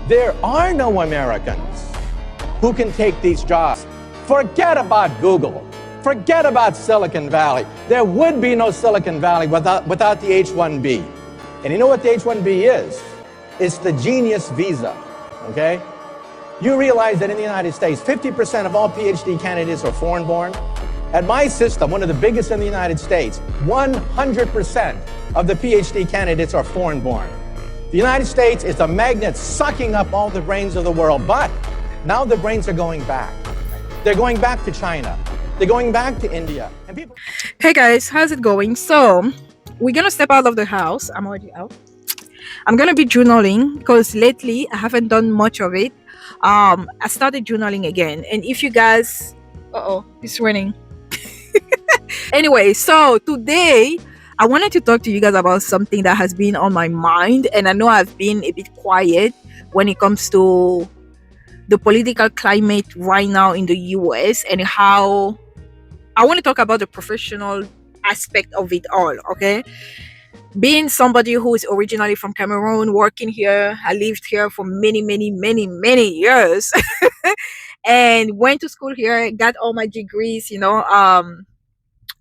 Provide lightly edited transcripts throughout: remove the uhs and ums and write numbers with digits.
There are no Americans who can take these jobs. Forget about Google. Forget about Silicon Valley. There would be no Silicon Valley without the H1B. And you know what the H1B is? It's the genius visa, okay? You realize that in the United States, 50% of all PhD candidates are foreign-born. At my system, one of the biggest in the United States, 100% of the PhD candidates are foreign-born. The United States is a magnet sucking up all the brains of the world, but now the brains are going back. They're going back to China. They're going back to India. And people. Hey guys, how's it going? So we're gonna step out of the house. I'm already out. I'm gonna be journaling because lately I haven't done much of it. I started journaling again, and if you guys, it's raining. Anyway, so today I wanted to talk to you guys about something that has been on my mind, and I know I've been a bit quiet when it comes to the political climate right now in the US, and how I want to talk about the professional aspect of it all. Okay, being somebody who is originally from Cameroon, working here, I lived here for many years and went to school here, got all my degrees,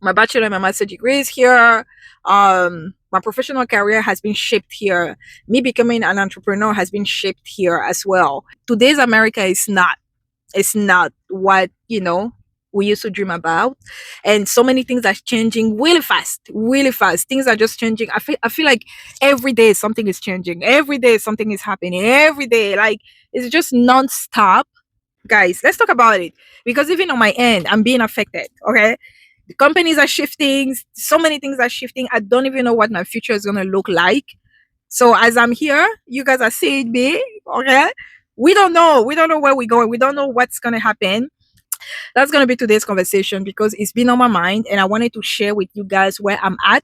my bachelor and my master degrees here. My professional career has been shaped here. Me becoming an entrepreneur has been shaped here as well. Today's America is not what we used to dream about, and so many things are changing really fast. Things are just changing. I feel like every day something is changing, every day something is happening, every day, like it's just non-stop. Guys, let's talk about it, because even on my end I'm being affected. Okay, the companies are shifting, so many things are shifting. I don't even know what my future is going to look like. So as I'm here, you guys are seeing me. Okay, we don't know where we're going. We don't know what's going to happen. That's going to be today's conversation, because it's been on my mind and I wanted to share with you guys where I'm at.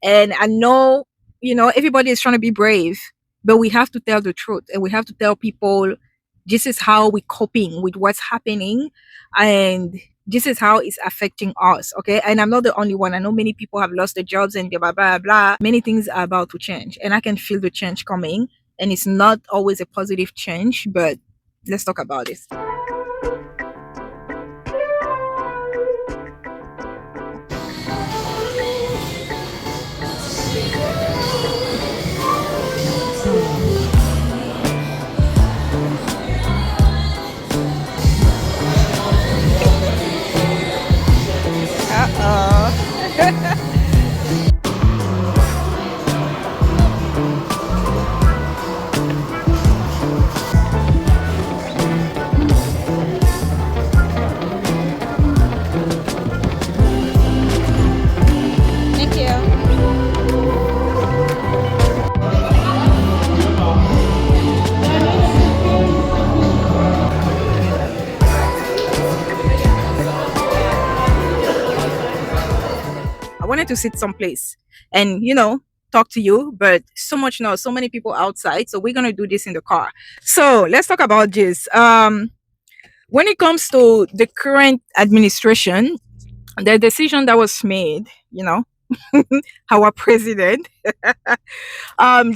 And I know, everybody is trying to be brave, but we have to tell the truth, and we have to tell people this is how we're coping with what's happening, and this is how it's affecting us. Okay, and I'm not the only one. I know many people have lost their jobs and blah blah blah. Many things are about to change, and I can feel the change coming, and it's not always a positive change, but let's talk about it. To sit someplace and talk to you, but so many people outside, so we're gonna do this in the car. So let's talk about this. When it comes to the current administration, the decision that was made, our president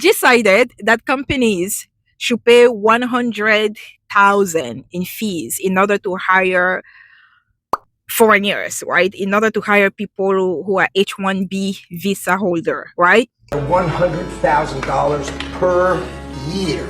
decided that companies should pay 100,000 in fees in order to hire foreigners, right? In order to hire people who are H1B visa holder, right? $100,000 per year.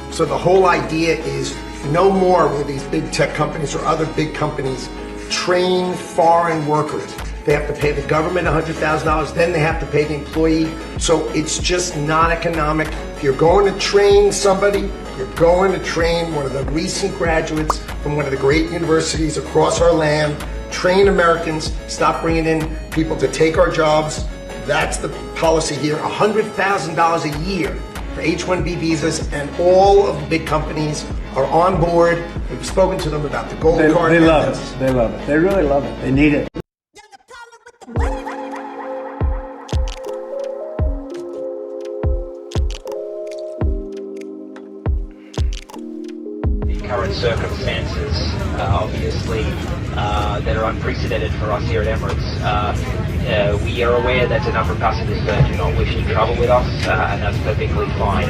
So the whole idea is no more will these big tech companies or other big companies train foreign workers. They have to pay the government $100,000, then they have to pay the employee. So it's just not economic. If you're going to train somebody, you're going to train one of the recent graduates from one of the great universities across our land. Train Americans, stop bringing in people to take our jobs. That's the policy here. $100,000 a year for H1B visas, and all of the big companies are on board. We've spoken to them about the gold card. They love it. They love it. They really love it. They need it. Current circumstances, obviously, that are unprecedented for us here at Emirates. We are aware that a number of passengers do not wish to travel with us, and that's perfectly fine.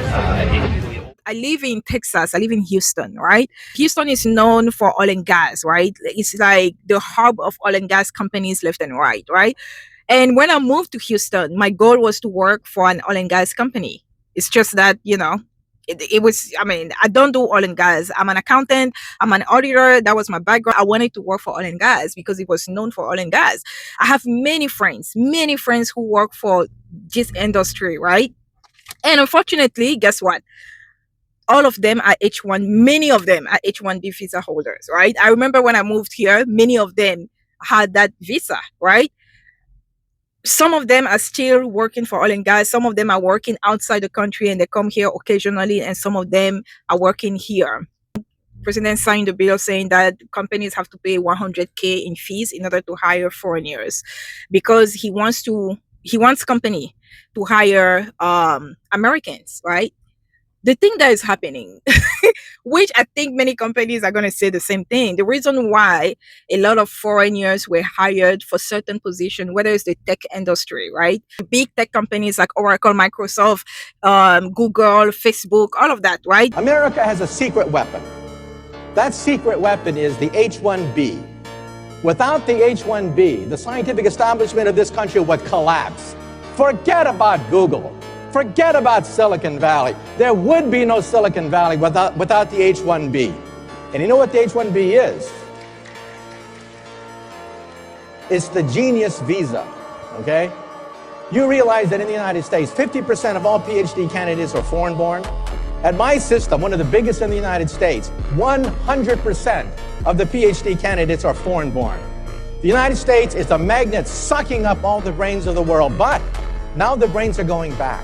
I live in Texas. I live in Houston, right? Houston is known for oil and gas, right? It's like the hub of oil and gas companies left and right, right? And when I moved to Houston, my goal was to work for an oil and gas company. It's just that, it was, I mean, I don't do oil and gas. I'm an accountant. I'm an auditor. That was my background. I wanted to work for oil and gas because it was known for oil and gas. I have many friends who work for this industry, right? And unfortunately, guess what? All of them are many of them are H1B visa holders, right? I remember when I moved here, many of them had that visa, right? Some of them are still working for oil and gas. Some of them are working outside the country and they come here occasionally, and some of them are working here. President signed a bill saying that companies have to pay 100K in fees in order to hire foreigners, because he wants company to hire Americans, right? The thing that is happening, which I think many companies are going to say the same thing. The reason why a lot of foreigners were hired for certain positions, whether it's the tech industry, right? Big tech companies like Oracle, Microsoft, Google, Facebook, all of that, right? America has a secret weapon. That secret weapon is the H1B. Without the H1B, the scientific establishment of this country would collapse. Forget about Google. Forget about Silicon Valley. There would be no Silicon Valley without the H1B. And you know what the H1B is? It's the genius visa, okay? You realize that in the United States, 50% of all PhD candidates are foreign-born. At my system, one of the biggest in the United States, 100% of the PhD candidates are foreign-born. The United States is a magnet sucking up all the brains of the world, but now the brains are going back.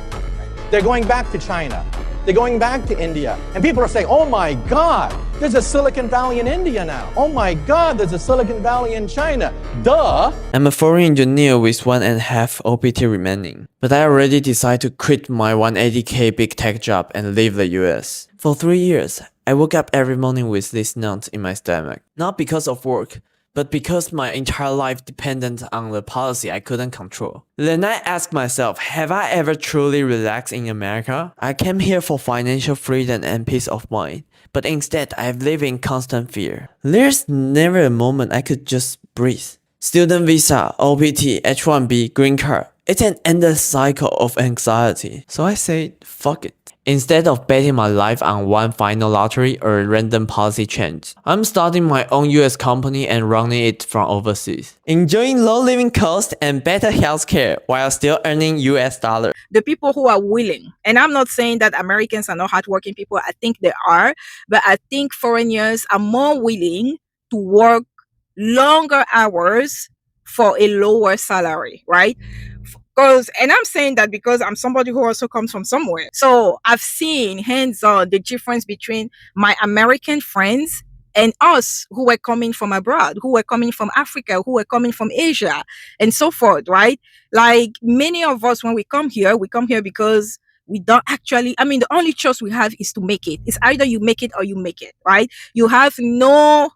They're going back to China. They're going back to India. And people are saying, oh my God, there's a Silicon Valley in India now. Oh my God, there's a Silicon Valley in China. Duh. I'm a foreign engineer with 1.5 OPT remaining, but I already decided to quit my 180K big tech job and leave the US. For 3 years, I woke up every morning with this knot in my stomach. Not because of work, but because my entire life depended on the policy I couldn't control. Then I asked myself, have I ever truly relaxed in America? I came here for financial freedom and peace of mind, but instead I've lived in constant fear. There's never a moment I could just breathe. Student visa, OPT, H1B, green card. It's an endless cycle of anxiety. So I said, fuck it. Instead of betting my life on one final lottery or random policy change, I'm starting my own US company and running it from overseas. Enjoying low living costs and better healthcare while still earning US dollars. The people who are willing, and I'm not saying that Americans are not hardworking people, I think they are, but I think foreigners are more willing to work longer hours for a lower salary, right? And I'm saying that because I'm somebody who also comes from somewhere. So I've seen hands-on the difference between my American friends and us who were coming from abroad, who were coming from Africa, who were coming from Asia, and so forth, right? Like many of us, when we come here because we don't actually, I mean, the only choice we have is to make it. It's either you make it or you make it, right? You have no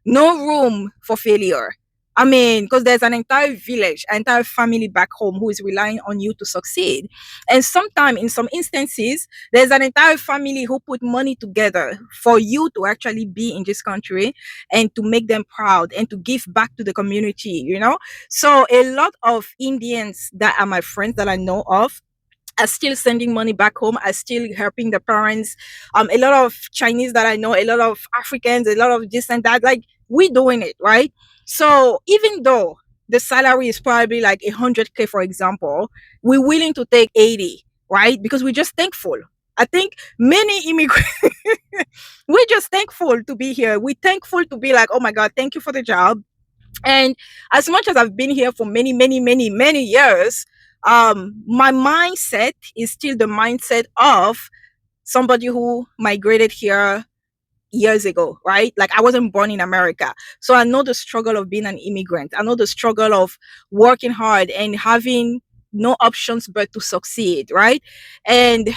room for failure. I mean, because there's an entire village, an entire family back home who is relying on you to succeed. And sometimes, in some instances, there's an entire family who put money together for you to actually be in this country and to make them proud and to give back to the community, you know? So a lot of Indians that are my friends that I know of are still sending money back home, are still helping the parents. A lot of Chinese that I know, a lot of Africans, a lot of this and that, like we're doing it, right? So even though the salary is probably like 100K, for example, we're willing to take 80, right? Because we're just thankful. I think many immigrants, we're just thankful to be here. We're thankful to be like, oh my God, thank you for the job. And as much as I've been here for many years, my mindset is still the mindset of somebody who migrated here years ago, right? Like I wasn't born in America. So I know the struggle of being an immigrant. I know the struggle of working hard and having no options but to succeed, right? And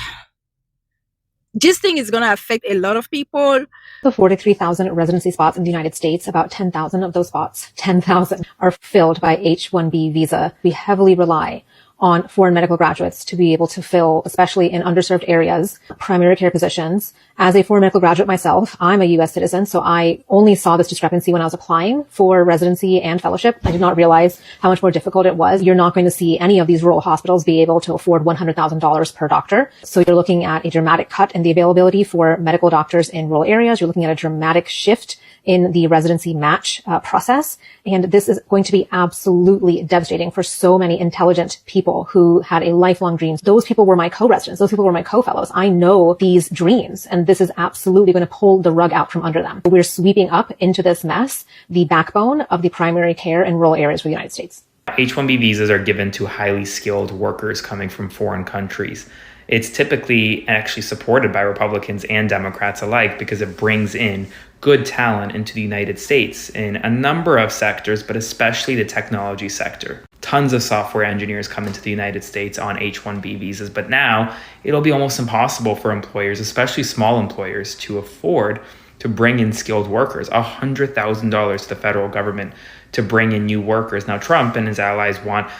this thing is going to affect a lot of people. The 43,000 residency spots in the United States, about 10,000 of those spots, 10,000 are filled by H1B visa. We heavily rely on foreign medical graduates to be able to fill, especially in underserved areas, primary care positions. As a foreign medical graduate myself, I'm a U.S. citizen, so I only saw this discrepancy when I was applying for residency and fellowship. I did not realize how much more difficult it was. You're not going to see any of these rural hospitals be able to afford $100,000 per doctor. So you're looking at a dramatic cut in the availability for medical doctors in rural areas. You're looking at a dramatic shift in the residency match process. And this is going to be absolutely devastating for so many intelligent people who had a lifelong dream. Those people were my co-residents. Those people were my co-fellows. I know these dreams, and this is absolutely going to pull the rug out from under them. We're sweeping up into this mess the backbone of the primary care in rural areas of the United States. H1B visas are given to highly skilled workers coming from foreign countries. It's typically actually supported by Republicans and Democrats alike because it brings in good talent into the United States in a number of sectors, but especially the technology sector. Tons of software engineers come into the United States on H1B visas, but now it'll be almost impossible for employers, especially small employers, to afford to bring in skilled workers, $100,000 to the federal government to bring in new workers. Now, Trump and his allies want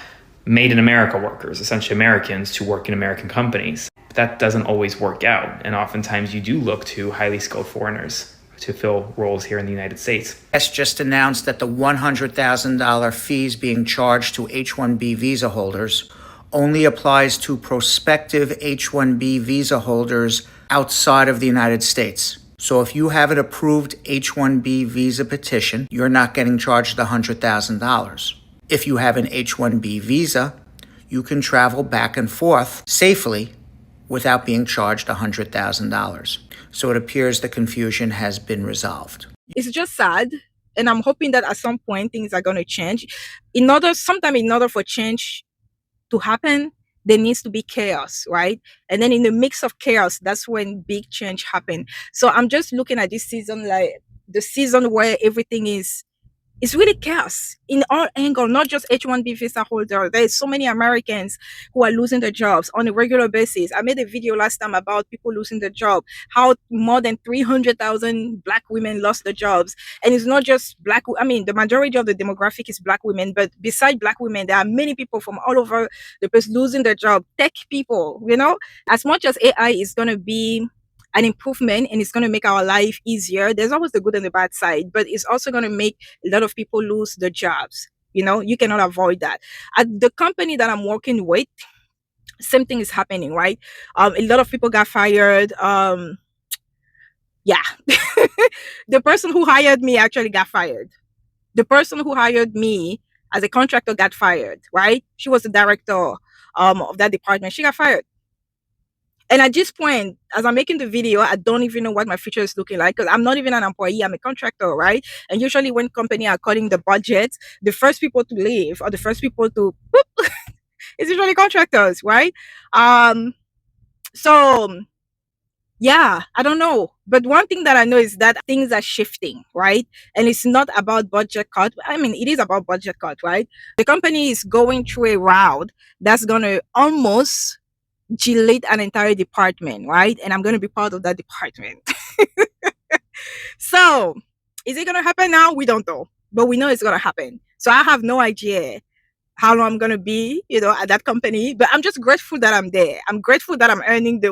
made in America workers, essentially Americans, to work in American companies. But that doesn't always work out. And oftentimes you do look to highly skilled foreigners to fill roles here in the United States. U.S. just announced that the $100,000 fees being charged to H-1B visa holders only applies to prospective H-1B visa holders outside of the United States. So if you have an approved H-1B visa petition, you're not getting charged the $100,000. If you have an H-1B visa, you can travel back and forth safely without being charged $100,000. So it appears the confusion has been resolved. It's just sad, and I'm hoping that at some point things are going to change. In order for change to happen, there needs to be chaos, right? And then in the mix of chaos, that's when big change happen. So I'm just looking at this season like the season where everything is it's really chaos in all angles, not just H1B visa holder. There's so many Americans who are losing their jobs on a regular basis. I made a video last time about people losing their job, how more than 300,000 Black women lost their jobs. And it's not just Black, the majority of the demographic is Black women, but beside Black women, there are many people from all over the place losing their job. Tech people, as much as AI is going to be an improvement and it's going to make our life easier, there's always the good and the bad side, but it's also going to make a lot of people lose their jobs. You cannot avoid that. At the company that I'm working with, same thing is happening, right? A lot of people got fired. The person who hired me actually got fired. The person who hired me as a contractor got fired, right? She was the director of that department. She got fired. And at this point, as I'm making the video, I don't even know what my future is looking like because I'm not even an employee. I'm a contractor, right? And usually when companies are cutting the budget, the first people to leave or the first people to it's usually contractors, right? Yeah, I don't know. But one thing that I know is that things are shifting, right? And it's not about budget cut. It is about budget cut, right? The company is going through a route that's going to almost delete an entire department, right? And I'm going to be part of that department. So is it going to happen now? We don't know, but we know it's going to happen. So I have no idea how long I'm going to be, at that company, but I'm just grateful that I'm there. I'm grateful that I'm earning the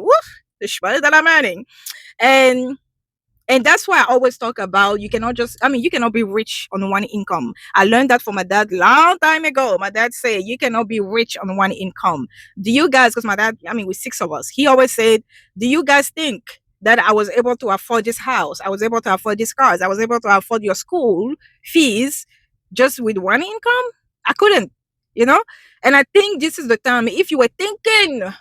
shwell that I'm earning. And that's why I always talk about you cannot be rich on one income. I learned that from my dad long time ago. My dad said, you cannot be rich on one income. Do you guys, because my dad, with 6 of us, he always said, do you guys think that I was able to afford this house? I was able to afford these cars. I was able to afford your school fees just with one income? I couldn't, And I think this is the time, if you were thinking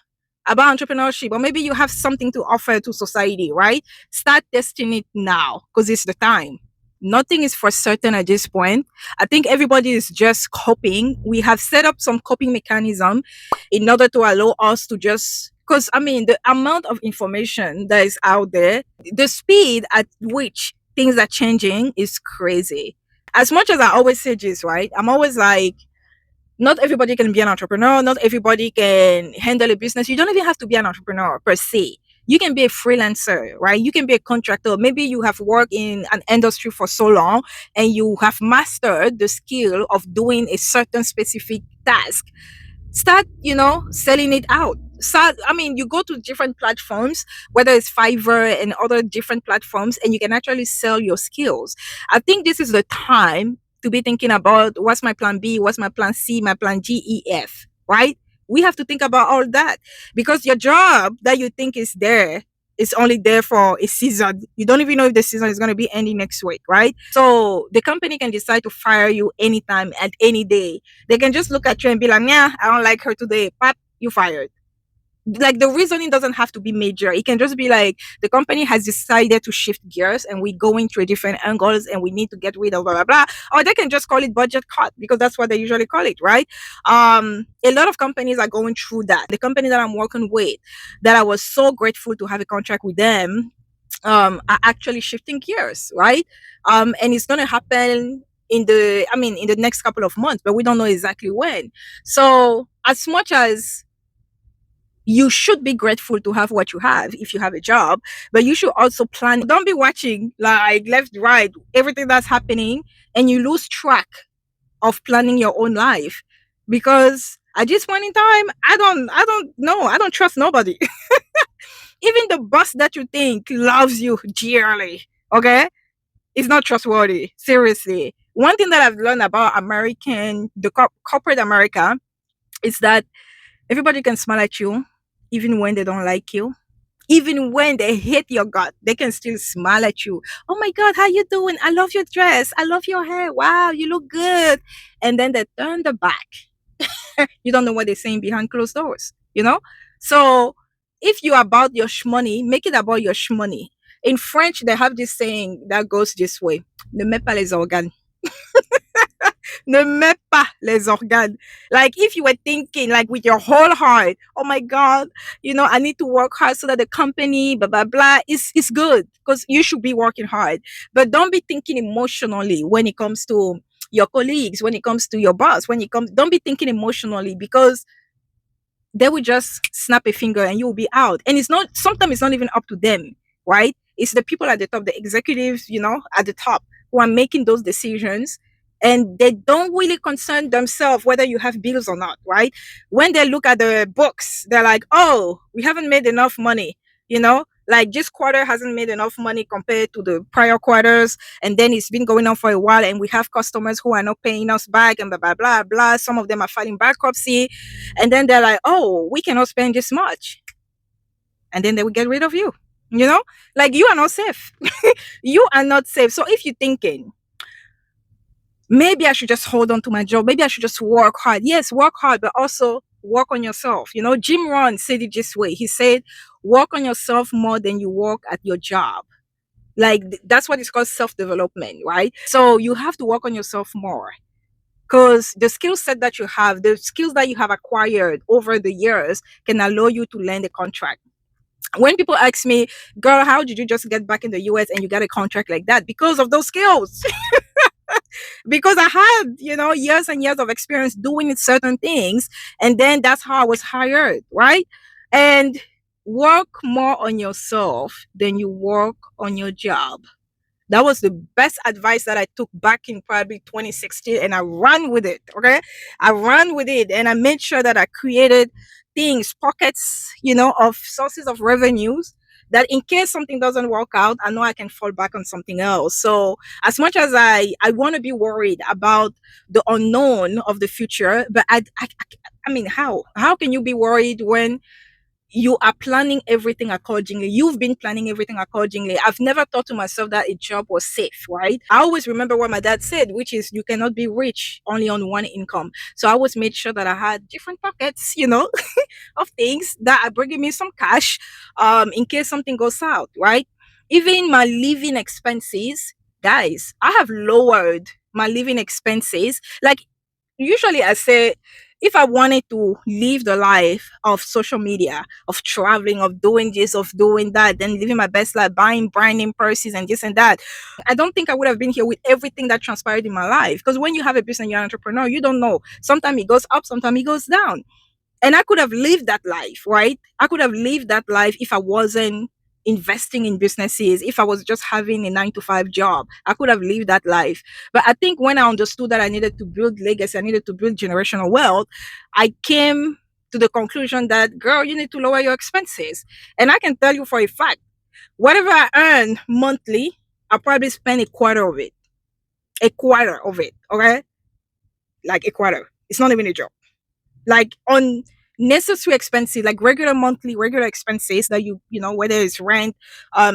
about entrepreneurship, or maybe you have something to offer to society, right? Start testing it now because it's the time. Nothing is for certain at this point. I think everybody is just coping. We have set up some coping mechanism in order to allow us to just, because the amount of information that is out there, the speed at which things are changing is crazy. As much as I always say this, right? I'm always like, not everybody can be an entrepreneur. Not everybody can handle a business. You don't even have to be an entrepreneur per se. You can be a freelancer, right? You can be a contractor. Maybe you have worked in an industry for so long and you have mastered the skill of doing a certain specific task. Start, selling it out. You go to different platforms, whether it's Fiverr and other different platforms, and you can actually sell your skills. I think this is the time to be thinking about what's my plan B, what's my plan C, my plan G, E, F, right? We have to think about all that, because your job that you think is there is only there for a season. You don't even know if the season is going to be ending next week, right? So the company can decide to fire you anytime at any day. They can just look at you and be like, yeah, I don't like her today. Pop, you fired. Like, the reasoning doesn't have to be major. It can just be like, the company has decided to shift gears and we're going through different angles and we need to get rid of blah blah blah. Or they can just call it budget cut, because that's what they usually call it, right? A lot of companies are going through that. The company that I'm working with, that I was so grateful to have a contract with them, are actually shifting gears, right? And it's going to happen in the next couple of months, but we don't know exactly when. So as much as you should be grateful to have what you have if you have a job, but you should also plan. Don't be watching like left, right, everything that's happening, and you lose track of planning your own life. Because at this point in time, I don't know. I don't trust nobody. Even the boss that you think loves you dearly, okay, is not trustworthy. Seriously. One thing that I've learned about corporate America, is that everybody can smile at you, even when they don't like you. Even when they hate your gut, they can still smile at you. Oh my God, how you doing? I love your dress. I love your hair. Wow, you look good. And then they turn their back. You don't know what they're saying behind closed doors, you know? So if you're about your shmoney, make it about your shmoney. In French, they have this saying that goes this way: Ne mets pas les organes. Ne mets pas les organes. Like, if you were thinking, like, with your whole heart, oh my God, I need to work hard so that the company, blah, blah, blah, is good, because you should be working hard. But don't be thinking emotionally when it comes to your colleagues, when it comes to your boss, don't be thinking emotionally, because they will just snap a finger and you'll be out. And sometimes it's not even up to them, right? It's the people at the top, the executives, at the top, who are making those decisions. And they don't really concern themselves whether you have bills or not, right? When they look at the books, they're like, oh, we haven't made enough money, like this quarter hasn't made enough money compared to the prior quarters. And then it's been going on for a while, and we have customers who are not paying us back, and blah, blah, blah, blah. Some of them are filing bankruptcy. And then they're like, oh, we cannot spend this much. And then they will get rid of you, like, you are not safe. You are not safe. So if you're thinking, maybe I should just hold on to my job, maybe I should just work hard. Yes, work hard, but also work on yourself. Jim Rohn said it this way. He said, work on yourself more than you work at your job. Like, that's what is called self-development, right? So you have to work on yourself more, because the skill set that you have, the skills that you have acquired over the years, can allow you to land a contract. When people ask me, girl, how did you just get back in the US and you got a contract like that? Because of those skills. Because I had, years and years of experience doing certain things. And then that's how I was hired, right? And work more on yourself than you work on your job. That was the best advice that I took back in probably 2016, and I ran with it. Okay. I ran with it, and I made sure that I created pockets, of sources of revenues, that in case something doesn't work out, I know I can fall back on something else. So as much as I want to be worried about the unknown of the future, but I mean, how can you be worried when you are planning everything accordingly? You've been planning everything accordingly. I've never thought to myself that a job was safe, right? I always remember what my dad said, which is, you cannot be rich only on one income. So I always made sure that I had different pockets, of things that are bringing me some cash, in case something goes south, right? Even my living expenses, guys, I have lowered my living expenses. Like, usually I say, if I wanted to live the life of social media, of traveling, of doing this, of doing that, then living my best life, buying brand name purses and this and that, I don't think I would have been here with everything that transpired in my life. Because when you have a business and you're an entrepreneur, you don't know. Sometimes it goes up, sometimes it goes down. And I could have lived that life, right? I could have lived that life if I wasn't investing in businesses, if I was just having a 9 to 5 job, I could have lived that life. But I think when I understood that I needed to build legacy, I needed to build generational wealth, I came to the conclusion that, girl, you need to lower your expenses. And I can tell you for a fact, whatever I earn monthly, I'll probably spend a quarter of it. A quarter of it, okay? Like a quarter. It's not even a joke. Like on necessary expenses, like regular monthly, regular expenses that you know, whether it's rent,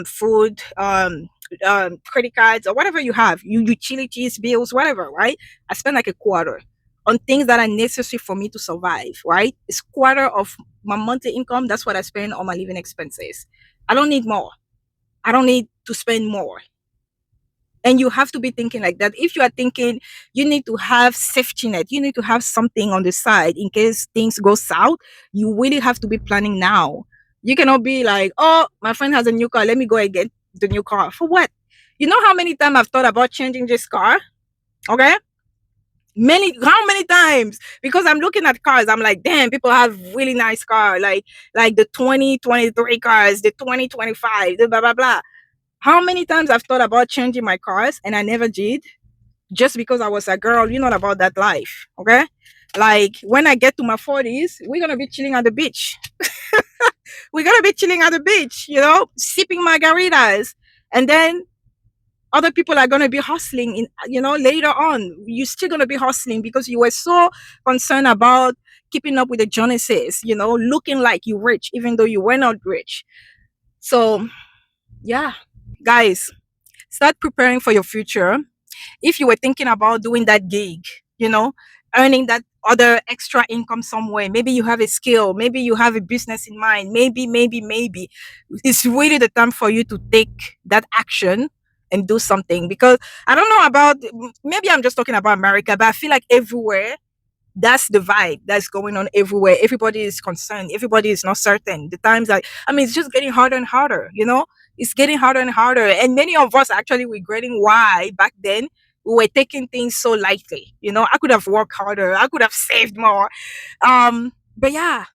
food, credit cards, or whatever you have, utilities, bills, whatever, right? I spend like a quarter on things that are necessary for me to survive, right? It's quarter of my monthly income. That's what I spend on my living expenses. I don't need more. I don't need to spend more. And you have to be thinking like that. If you are thinking you need to have safety net, you need to have something on the side in case things go south, you really have to be planning now. You cannot be like, oh, my friend has a new car, let me go and get the new car. For what? You know how many times I've thought about changing this car? Okay? How many times? Because I'm looking at cars, I'm like, damn, people have really nice cars, like the 2023 cars, the 2025, the blah blah blah. How many times I've thought about changing my cars and I never did, just because I was a girl, you're not about that life, okay? Like when I get to my 40s, we're gonna be chilling at the beach. We're gonna be chilling at the beach, you know, sipping margaritas, and then other people are gonna be hustling in, you know, later on. You're still gonna be hustling because you were so concerned about keeping up with the Joneses, you know, looking like you're rich, even though you were not rich. So yeah, guys, start preparing for your future. If you were thinking about doing that gig, you know, earning that other extra income somewhere, maybe you have a skill, maybe you have a business in mind, maybe it's really the time for you to take that action and do something. Because I don't know about, maybe I'm just talking about America, but I feel like everywhere, that's the vibe that's going on everywhere. Everybody is concerned. Everybody is not certain. The times that, I mean, it's just getting harder and harder, you know? It's getting harder and harder. And many of us actually regretting why back then we were taking things so lightly. You know, I could have worked harder. I could have saved more. But yeah,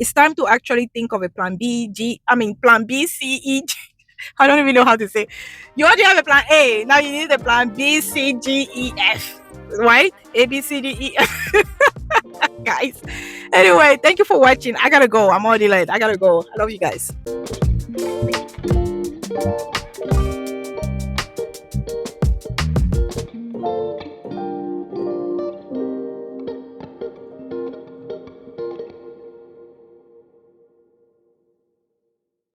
it's time to actually think of a plan plan B, C, E. I don't even know how to say. You already have a plan A. Now you need a plan B, C, G, E, F. Right? A, B, C, D, E, F. Guys. Anyway, thank you for watching. I gotta go. I'm already late. I gotta go. I love you guys.